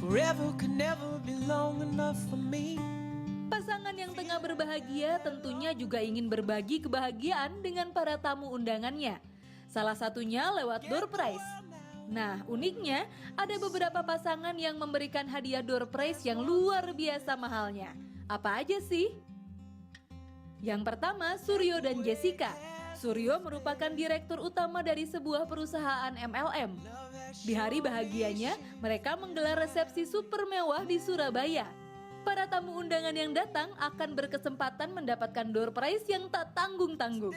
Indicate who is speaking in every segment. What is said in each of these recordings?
Speaker 1: Forever could never be long enough for me.
Speaker 2: Pasangan yang tengah berbahagia tentunya juga ingin berbagi kebahagiaan dengan para tamu undangannya. Salah satunya lewat door prize. Nah, uniknya ada beberapa pasangan yang memberikan hadiah door prize yang luar biasa mahalnya. Apa aja sih? Yang pertama, Suryo dan Jessica. Suryo merupakan direktur utama dari sebuah perusahaan MLM. Di hari bahagianya, mereka menggelar resepsi super mewah di Surabaya. Para tamu undangan yang datang akan berkesempatan mendapatkan door prize yang tak tanggung-tanggung.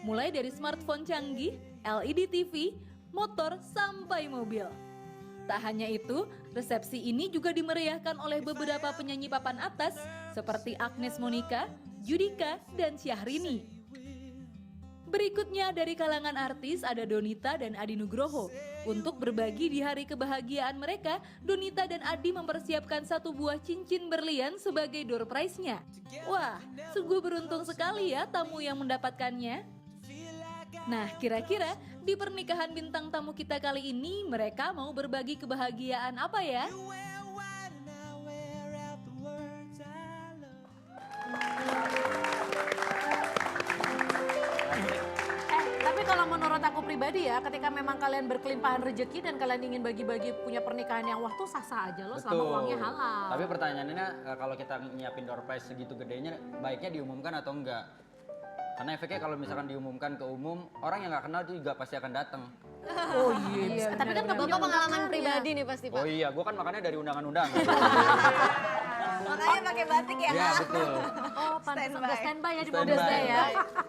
Speaker 2: Mulai dari smartphone canggih, LED TV, motor, sampai mobil. Tak hanya itu, resepsi ini juga dimeriahkan oleh beberapa penyanyi papan atas seperti Agnes Monica, Judika, dan Syahrini. Berikutnya dari kalangan artis ada Donita dan Adi Nugroho. Untuk berbagi di hari kebahagiaan mereka, Donita dan Adi mempersiapkan satu buah cincin berlian sebagai door prize-nya. Wah, sungguh beruntung sekali ya tamu yang mendapatkannya. Nah, kira-kira di pernikahan bintang tamu kita kali ini mereka mau berbagi kebahagiaan apa ya?
Speaker 3: Kalau menurut aku pribadi ya, ketika memang kalian berkelimpahan rezeki dan kalian ingin bagi-bagi punya pernikahan yang wah tuh sah-sah aja loh selama uangnya halal.
Speaker 4: Tapi pertanyaannya kalau kita nyiapin door prize segitu gedenya, baiknya diumumkan atau enggak? Karena efeknya kalau misalkan diumumkan ke umum, orang yang nggak kenal itu juga pasti akan datang.
Speaker 3: Oh iya.
Speaker 5: Tapi kan Bapak pengalaman pribadi nih pasti Pak.
Speaker 4: Oh iya, gue kan makannya dari undangan-undangan.
Speaker 5: Makanya pakai batik ya.
Speaker 4: Iya betul.
Speaker 3: Oh, pantas udah standby ya di
Speaker 4: Standby.
Speaker 3: mobilnya ya.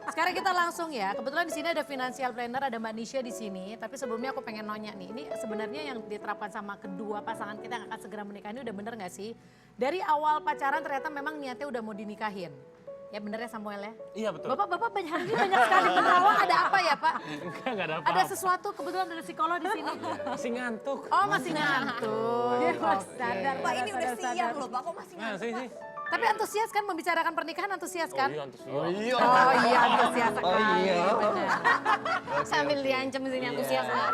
Speaker 3: Sekarang kita langsung ya. Kebetulan di sini ada financial planner, ada Mbak Nisha di sini. Tapi sebelumnya aku pengen nanya nih, ini sebenarnya yang diterapkan sama kedua pasangan kita yang akan segera menikah ini udah bener nggak sih? Dari awal pacaran ternyata memang niatnya udah mau dinikahin. Ya bener ya Samuel ya?
Speaker 6: Iya betul.
Speaker 3: Bapak hari ini banyak sekali ketawa, ada apa ya Pak?
Speaker 6: Enggak ada apa-apa.
Speaker 3: Ada sesuatu, kebetulan ada psikolog di sini.
Speaker 6: Masih ngantuk.
Speaker 3: Oh masih ngantuk.
Speaker 5: Dia
Speaker 3: Oke.
Speaker 5: sadar. Pak ini udah siang loh Pak, kok masih
Speaker 6: Nah,
Speaker 5: ngantuk Pak?
Speaker 6: sih.
Speaker 3: Tapi antusias kan membicarakan pernikahan, antusias kan?
Speaker 6: Oh iya, antusias.
Speaker 4: Oh iya.
Speaker 3: Oh iya antusias sekali.
Speaker 4: iya.
Speaker 3: Bener.
Speaker 5: Sambil diancam di sini antusias Pak.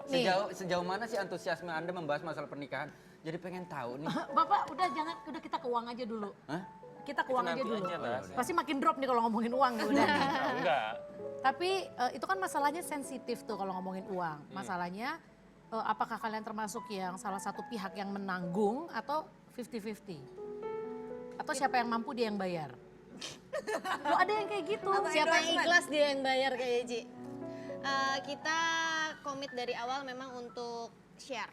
Speaker 5: Nih.
Speaker 4: Sejauh mana sih antusiasme Anda membahas masalah pernikahan? Jadi pengen tahu nih.
Speaker 3: Bapak udah kita ke uang aja dulu.
Speaker 4: Hah?
Speaker 3: Kita ke uang aja
Speaker 6: nanti
Speaker 3: dulu.
Speaker 6: aja, Mas.
Speaker 3: Pasti makin drop nih kalau ngomongin uang nih udah nih.
Speaker 6: Enggak.
Speaker 3: Tapi itu kan masalahnya sensitif tuh kalau ngomongin uang. Masalahnya apakah kalian termasuk yang salah satu pihak yang menanggung atau 50-50? Atau siapa yang mampu dia yang bayar? Loh ada yang kayak gitu.
Speaker 5: Siapa yang ikhlas dia yang bayar kayak Ji. Kita komit dari awal memang untuk share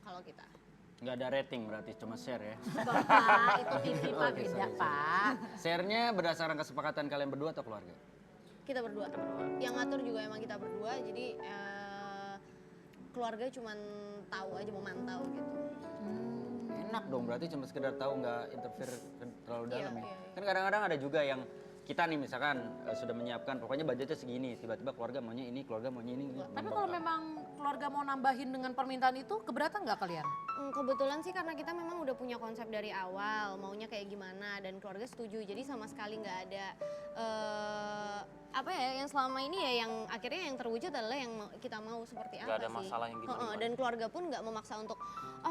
Speaker 5: kalau kita.
Speaker 4: Nggak ada rating berarti, cuma share ya.
Speaker 3: Bapak itu TV Pak beda Pak.
Speaker 4: Share-nya berdasarkan kesepakatan kalian berdua atau keluarga?
Speaker 5: Kita berdua. Yang ngatur juga emang kita berdua, jadi keluarga cuman tahu aja, mau mantau gitu.
Speaker 4: Enak dong, berarti cuma sekedar tahu nggak interfere terlalu dalam ya.
Speaker 5: iya.
Speaker 4: Kan kadang-kadang ada juga yang kita nih misalkan sudah menyiapkan, pokoknya budgetnya segini, tiba-tiba keluarga maunya ini, keluarga maunya ini.
Speaker 3: Tapi kalau memang keluarga mau nambahin dengan permintaan itu, keberatan nggak kalian?
Speaker 5: Kebetulan sih karena kita memang udah punya konsep dari awal maunya kayak gimana dan keluarga setuju, jadi sama sekali nggak ada apa ya yang selama ini ya yang akhirnya yang terwujud adalah yang kita mau seperti
Speaker 6: Nggak
Speaker 5: apa
Speaker 6: ada
Speaker 5: sih.
Speaker 6: masalah yang gitu.
Speaker 5: Dan keluarga pun nggak memaksa untuk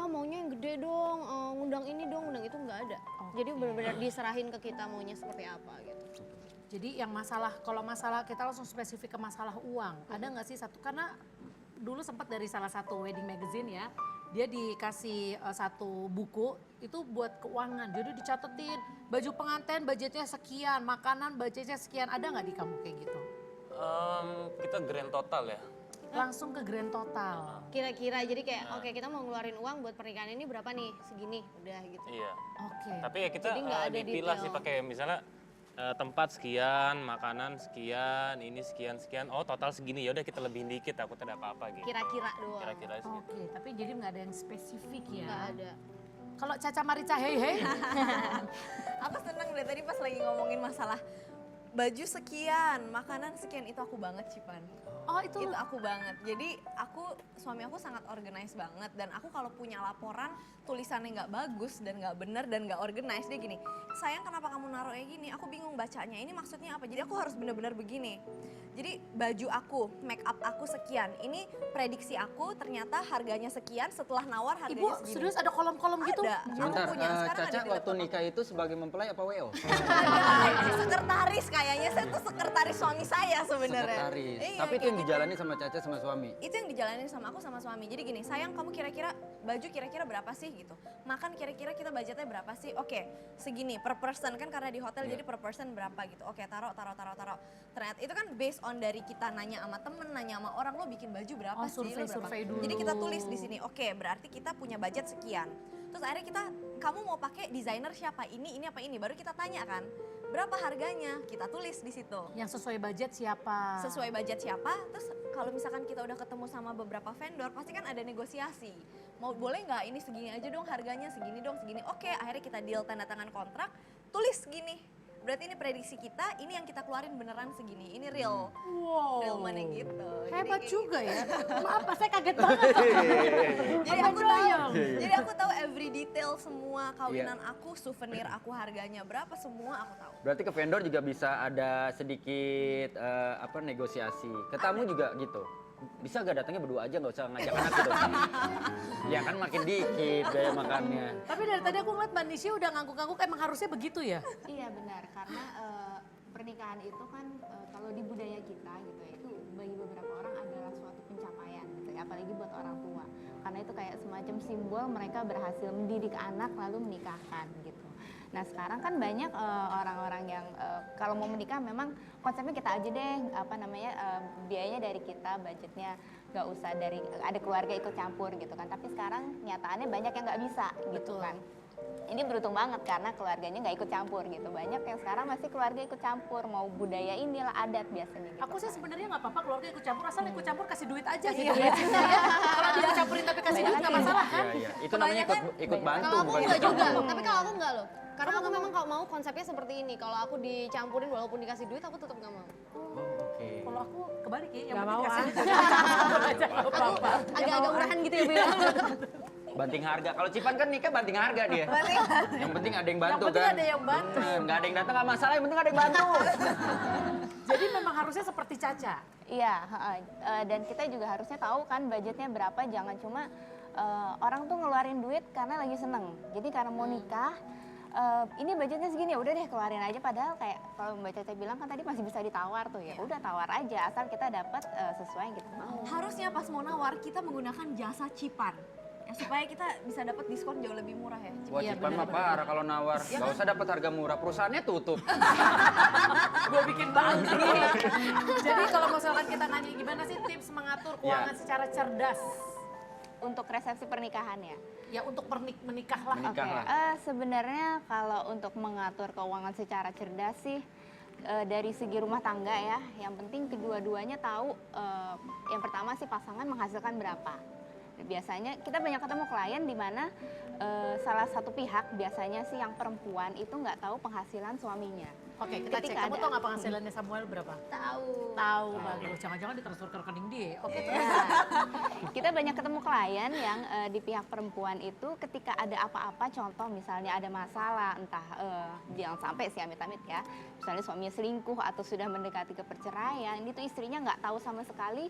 Speaker 5: maunya yang gede dong, ngundang ini dong, ngundang itu nggak ada. Jadi benar-benar diserahin ke kita maunya seperti apa gitu.
Speaker 3: Jadi yang masalah, kalau masalah kita langsung spesifik ke masalah uang. Ada nggak sih satu, karena dulu sempat dari salah satu wedding magazine ya, dia dikasih satu buku itu buat keuangan. Jadi dicatetin baju pengantin budgetnya sekian, makanan budgetnya sekian. Ada nggak di kamu kayak gitu?
Speaker 6: Kita grand total ya.
Speaker 3: Langsung ke grand total.
Speaker 5: Kira-kira jadi kayak oke kita mau ngeluarin uang buat pernikahan ini berapa nih, segini udah gitu.
Speaker 6: Iya.
Speaker 3: Oke.
Speaker 6: Tapi ya kita
Speaker 5: Jadi nggak ada
Speaker 6: dipilah sih
Speaker 5: detail.
Speaker 6: pakai misalnya tempat sekian, makanan sekian, ini sekian. Oh total segini, ya udah kita lebihin dikit, takutnya ada apa-apa gitu.
Speaker 5: Kira-kira doang.
Speaker 6: Kira-kira sih.
Speaker 3: Oke, tapi jadi nggak ada yang spesifik ya?
Speaker 5: Nggak ada.
Speaker 3: Kalau Caca Marica hei.
Speaker 7: Aku seneng deh tadi pas lagi ngomongin masalah baju sekian, makanan sekian, itu aku banget Cipan.
Speaker 3: Oh itu
Speaker 7: Itu aku banget. Jadi suami aku sangat organize banget dan aku kalau punya laporan tulisannya nggak bagus dan nggak benar dan nggak organize, dia gini, sayang kenapa kamu naruh kayak gini? Aku bingung bacanya, ini maksudnya apa? Jadi aku harus benar-benar begini. Jadi baju aku, make up aku sekian. Ini prediksi aku ternyata harganya sekian, setelah nawar harganya
Speaker 3: Ibu
Speaker 7: segini.
Speaker 3: serius ada kolom-kolom gitu?
Speaker 7: Ada. Aku
Speaker 4: Sebentar,
Speaker 7: punya, sekarang ada
Speaker 4: Caca
Speaker 7: di
Speaker 4: waktu
Speaker 7: laptop
Speaker 4: nikah itu sebagai mempelai apa WO?
Speaker 7: sekretaris kayaknya, saya tuh sekretaris suami saya sebenarnya.
Speaker 4: Sekretaris.
Speaker 7: Iya,
Speaker 4: Tapi itu
Speaker 7: kayak
Speaker 4: yang
Speaker 7: gitu.
Speaker 4: dijalani sama Caca sama suami.
Speaker 7: Itu yang dijalanin sama aku sama suami. Jadi gini, sayang kamu kira-kira baju kira-kira berapa sih gitu. Makan kira-kira kita budgetnya berapa sih? Oke, segini per person kan karena di hotel
Speaker 4: Iya.
Speaker 7: jadi per person berapa gitu. Oke, taruh. Ternyata itu kan based on dari kita nanya sama temen, nanya sama orang lo bikin baju berapa
Speaker 3: Oh,
Speaker 7: sih? Lo berapa?
Speaker 3: survei dulu.
Speaker 7: Jadi kita tulis di sini. Oke, berarti kita punya budget sekian. Terus akhirnya kamu mau pakai desainer siapa? Ini apa ini? Baru kita tanya kan. Berapa harganya? Kita tulis di situ.
Speaker 3: Yang sesuai budget siapa?
Speaker 7: Sesuai budget siapa, terus kalau misalkan kita udah ketemu sama beberapa vendor, pasti kan ada negosiasi. Mau boleh nggak ini segini aja dong harganya, segini dong, segini. Oke, akhirnya kita deal tanda tangan kontrak, tulis segini. Berarti ini prediksi kita, ini yang kita keluarin beneran segini. Ini real, real money gitu. Jadi
Speaker 3: Hebat
Speaker 7: kayak
Speaker 3: juga
Speaker 7: gitu.
Speaker 3: ya. Maaf, saya kaget banget.
Speaker 7: Jadi aku tahu,
Speaker 3: Kebayang.
Speaker 7: jadi aku tahu every detail semua kawinan aku, souvenir aku harganya berapa semua aku tahu.
Speaker 4: Berarti ke vendor juga bisa ada sedikit negosiasi. Ke tamu juga gitu. Bisa gak datangnya berdua aja, nggak usah ngajak anak gitu. Ya kan makin dikit biaya makannya.
Speaker 3: Tapi dari tadi aku ngeliat Mbak Nisha udah ngangguk-ngangguk, emang harusnya begitu ya?
Speaker 8: Iya benar, karena pernikahan itu kan kalau di budaya kita gitu ya, itu bagi beberapa orang adalah suatu pencapaian gitu ya, apalagi buat orang tua. Karena itu kayak semacam simbol mereka berhasil mendidik anak lalu menikahkan gitu. Nah sekarang kan banyak orang-orang yang kalau mau menikah memang konsepnya kita aja deh, biayanya dari kita, budgetnya nggak usah dari ada keluarga ikut campur gitu kan. Tapi sekarang nyataannya banyak yang nggak bisa gitu kan. Ini beruntung banget karena keluarganya nggak ikut campur gitu. Banyak yang sekarang masih keluarga ikut campur, mau budaya inilah adat biasanya gitu.
Speaker 3: Aku sih
Speaker 8: kan.
Speaker 3: sebenarnya nggak apa-apa keluarga ikut campur, asal ikut campur kasih duit aja gitu. Kalau dia campurin tapi kasih duit nggak masalah kan?
Speaker 4: Iya, iya. Itu namanya ikut bantu
Speaker 5: Kalau aku
Speaker 4: bukan
Speaker 5: enggak
Speaker 4: ikut
Speaker 5: juga,
Speaker 4: campur.
Speaker 5: tapi kalau aku enggak loh. Karena aku memang kalau mau konsepnya seperti ini. Kalau aku dicampurin walaupun dikasih duit, aku tetap nggak mau.
Speaker 4: Oh, oke.
Speaker 3: Kalau aku kebalik ya, yang
Speaker 9: Nggak
Speaker 3: penting
Speaker 9: mau,
Speaker 3: kasih
Speaker 9: ah.
Speaker 3: duit.
Speaker 5: Aku agak-agak murahan gitu ya, Bu. ya.
Speaker 4: Banting harga. Kalau Cipan kan nikah banting harga dia. Yang penting ada yang bantu
Speaker 3: Yang penting
Speaker 4: kan.
Speaker 3: ada yang bantu.
Speaker 4: Bener, nggak ada yang datang nggak masalah, yang penting ada yang bantu.
Speaker 3: Jadi memang harusnya seperti Caca.
Speaker 8: Iya, dan kita juga harusnya tahu kan budgetnya berapa, jangan cuma orang tuh ngeluarin duit karena lagi seneng. Jadi karena mau nikah, ini budgetnya segini, ya udah deh keluarin aja. Padahal kayak kalau Mbak Caca bilang kan tadi masih bisa ditawar tuh ya. Udah tawar aja, asal kita dapat sesuai yang kita mau.
Speaker 7: Harusnya pas mau nawar kita menggunakan jasa Cipan. Ya, supaya kita bisa dapat diskon jauh lebih murah ya.
Speaker 4: Wah, Cipan mah parah kalau nawar. Nggak usah dapat harga murah, perusahaannya tutup.
Speaker 3: Gue bikin bangga. Jadi kalau misalkan kita nanya gimana sih tips mengatur keuangan secara cerdas?
Speaker 8: Untuk resepsi pernikahan ya.
Speaker 3: Ya untuk menikah lah.
Speaker 4: Menikah
Speaker 8: Oke,
Speaker 4: lah.
Speaker 8: sebenarnya kalau untuk mengatur keuangan secara cerdas sih dari segi rumah tangga ya, yang penting kedua-duanya tahu yang pertama sih pasangan menghasilkan berapa. Biasanya kita banyak ketemu klien di mana salah satu pihak biasanya sih yang perempuan itu nggak tahu penghasilan suaminya.
Speaker 3: Oke, kita cek.
Speaker 8: Ketika
Speaker 3: Kamu
Speaker 8: ada-
Speaker 3: tau nggak penghasilannya Samuel berapa?
Speaker 5: Tahu.
Speaker 3: Tahu, bagus. Jangan-jangan ditransfer ke rekening dia. Oke, terus.
Speaker 8: Ya, kita banyak ketemu klien yang di pihak perempuan itu ketika ada apa-apa, contoh misalnya ada masalah, entah jangan sampai sih amit-amit ya, misalnya suaminya selingkuh atau sudah mendekati ke perceraian, itu istrinya nggak tahu sama sekali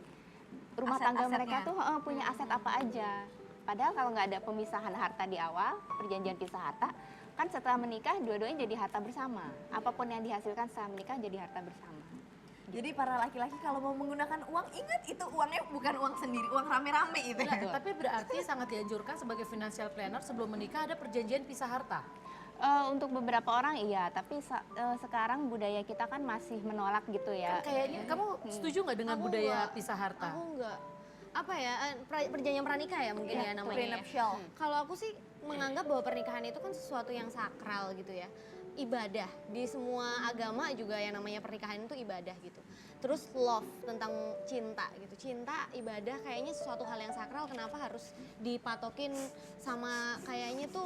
Speaker 8: rumah tangga mereka tuh punya aset apa aja. Padahal kalau nggak ada pemisahan harta di awal, perjanjian pisah harta, kan setelah menikah dua-duanya jadi harta bersama. Apapun yang dihasilkan setelah menikah jadi harta bersama.
Speaker 7: Jadi para laki-laki kalau mau menggunakan uang, ingat itu uangnya bukan uang sendiri, uang rame-rame itu.
Speaker 3: Enggak, tapi berarti sangat dianjurkan sebagai financial planner sebelum menikah ada perjanjian pisah harta.
Speaker 8: Untuk beberapa orang iya, tapi sekarang budaya kita kan masih menolak gitu ya.
Speaker 3: Kayaknya kamu setuju nggak dengan
Speaker 5: Aku
Speaker 3: budaya
Speaker 5: nggak.
Speaker 3: pisah harta?
Speaker 5: Aku enggak. Apa ya, perjanjian pranikah ya mungkin ya namanya.
Speaker 7: Prenuptial.
Speaker 5: Kalau aku sih menganggap bahwa pernikahan itu kan sesuatu yang sakral gitu ya. Ibadah. Di semua agama juga yang namanya pernikahan itu ibadah gitu. Terus love, tentang cinta gitu. Cinta, ibadah kayaknya sesuatu hal yang sakral, kenapa harus dipatokin sama kayaknya tuh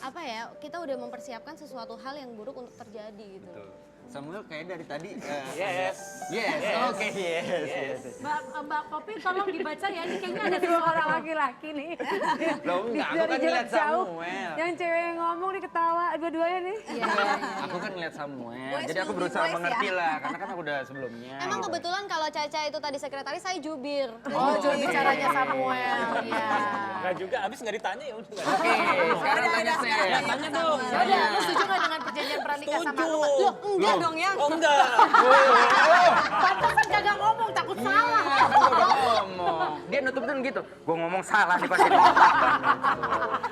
Speaker 5: apa ya, kita udah mempersiapkan sesuatu hal yang buruk untuk terjadi gitu.
Speaker 4: Betul. Samuel kayak dari tadi.
Speaker 6: Yes.
Speaker 4: Yes. Oke, yes.
Speaker 3: Mbak Popi tolong dibaca ya, ini kayaknya ada
Speaker 9: Dua orang
Speaker 3: seseorang.
Speaker 9: laki-laki nih.
Speaker 4: Loh enggak, aku
Speaker 9: Dari
Speaker 4: kan
Speaker 9: jarak
Speaker 4: ngeliat
Speaker 9: jauh.
Speaker 4: Samuel.
Speaker 9: Yang cewek yang ngomong nih ketawa dua-duanya nih.
Speaker 4: Aku kan ngeliat Samuel.
Speaker 7: Boys
Speaker 4: Jadi aku
Speaker 7: will be
Speaker 4: berusaha
Speaker 7: boys ya.
Speaker 4: mengerti lah, karena kan aku udah sebelumnya.
Speaker 5: Emang
Speaker 4: gitu.
Speaker 5: kebetulan kalau Caca itu tadi sekretaris, saya jubir.
Speaker 3: Oh, juru bicaranya Samuel. Iya.
Speaker 6: Enggak juga, abis nggak ditanya ya udah.
Speaker 4: Oke, sekarang tanya saya.
Speaker 6: Ya, tanya dong.
Speaker 3: Ya udah, lu setuju nggak dengan perjanjian pernikah sama
Speaker 6: Setuju.
Speaker 3: lu? Loh,
Speaker 5: Enggak dong ya.
Speaker 6: Oh enggak.
Speaker 3: pantesan kagak ngomong, takut salah.
Speaker 4: Kan gua udah ngomong. Dia nutupin gitu. Gua ngomong salah nih pasti.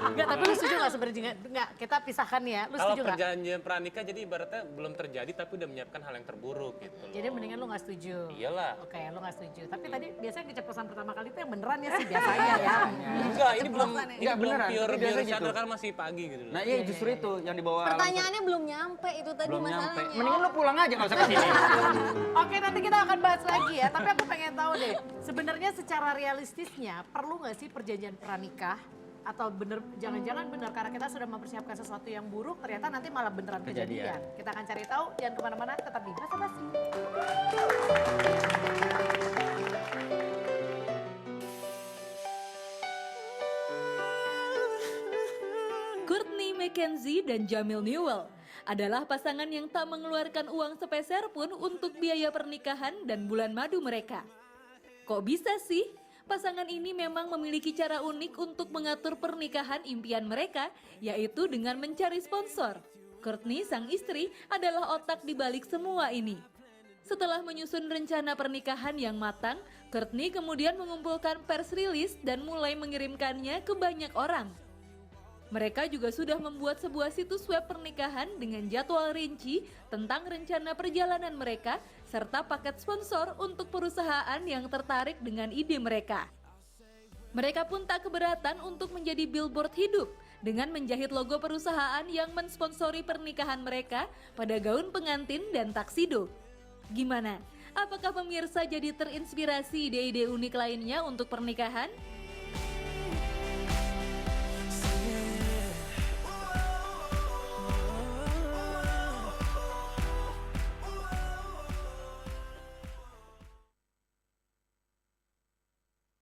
Speaker 3: Enggak, tapi lu setuju nggak sebenarnya? Enggak, kita pisahkan ya. Lu
Speaker 6: Kalau
Speaker 3: setuju nggak?
Speaker 6: perjanjian pranikah jadi ibaratnya belum terjadi tapi udah menyiapkan hal yang terburuk gitu. loh.
Speaker 3: Jadi mendingan lu nggak setuju.
Speaker 6: Iyalah.
Speaker 3: Oke, lu nggak setuju. Tapi tadi biasanya keceplosan pertama kali itu yang beneran ya sih biasanya ya.
Speaker 6: Enggak, ini belum
Speaker 7: Keceplosan ya.
Speaker 6: ini
Speaker 4: Enggak,
Speaker 6: belum
Speaker 4: beneran,
Speaker 6: pure
Speaker 4: tapi biasa
Speaker 6: biar
Speaker 4: gitu.
Speaker 6: sadar kan masih pagi gitu.
Speaker 4: Nah iya justru itu yang dibawa alam.
Speaker 5: Pertanyaannya belum nyampe itu tadi
Speaker 4: belum nyampe.
Speaker 5: masalahnya.
Speaker 4: Mendingan lu pulang aja nggak usah kesini.
Speaker 3: Oke, nanti kita akan bahas lagi ya. Tapi aku pengen tahu deh, sebenarnya secara realistisnya perlu nggak sih perjanjian pranikah? Atau bener, jangan-jangan bener karena kita sudah mempersiapkan sesuatu yang buruk, ternyata nanti malah beneran kejadian. Kita akan cari tahu, jangan kemana-mana, tetap di Basa Basi.
Speaker 2: Courtney McKenzie dan Jamil Newell adalah pasangan yang tak mengeluarkan uang sepeser pun untuk biaya pernikahan dan bulan madu mereka. Kok bisa sih? Pasangan ini memang memiliki cara unik untuk mengatur pernikahan impian mereka, yaitu dengan mencari sponsor. Courtney, sang istri, adalah otak di balik semua ini. Setelah menyusun rencana pernikahan yang matang, Courtney kemudian mengumpulkan press release dan mulai mengirimkannya ke banyak orang. Mereka juga sudah membuat sebuah situs web pernikahan dengan jadwal rinci tentang rencana perjalanan mereka serta paket sponsor untuk perusahaan yang tertarik dengan ide mereka. Mereka pun tak keberatan untuk menjadi billboard hidup dengan menjahit logo perusahaan yang mensponsori pernikahan mereka pada gaun pengantin dan taksido. Gimana? Apakah pemirsa jadi terinspirasi ide-ide unik lainnya untuk pernikahan?